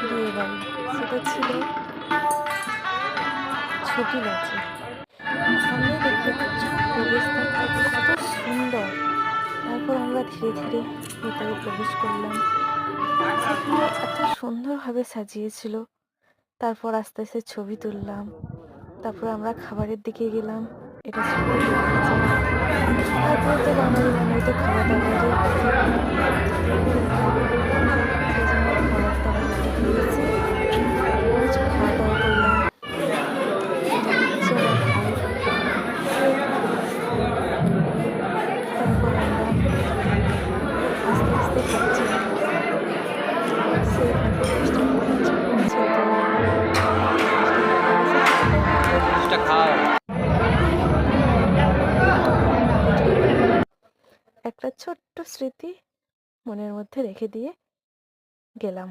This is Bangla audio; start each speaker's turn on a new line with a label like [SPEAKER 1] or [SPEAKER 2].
[SPEAKER 1] বিয়ে বাড়ি। সেটা ছিল ছোটি লজে। সামনেই দেখতে পাচ্ছ প্রবেশদ্বারটা কত সুন্দর। তারপর আমরা ধীরে ধীরে ভেতরে প্রবেশ করলাম। সেখানে এত সুন্দরভাবে সাজিয়েছিল। তারপর আস্তে আস্তে ছবি তুললাম। তারপর আমরা খাবারের দিকে গেলাম। এটা ছিল বিয়ে কিচেন। তারপরে তো বাঙালি মানেই তো খাওয়া দাওয়ারই কথা। সেই জন্য খাবার দাবার একটু দিয়েছে। কিছু খাওয়া দাওয়া করলাম। এটা হচ্ছে আমার ভাই। সে এখানে বসলো। তারপর আমরা আস্তে আস্তে খাচ্ছিলাম। সে এখানে চেষ্টা করছে তো আমার ভাই জিনিসটা হয়ে গেছে সেটাকে আমি তুলে
[SPEAKER 2] জিনিসটা
[SPEAKER 1] দিচ্ছি।
[SPEAKER 2] খাও।
[SPEAKER 1] তারপর একটু ভিডিও করে একটা ছোট্ট স্মৃতি মনের মধ্যে রেখে দিয়ে গেলাম।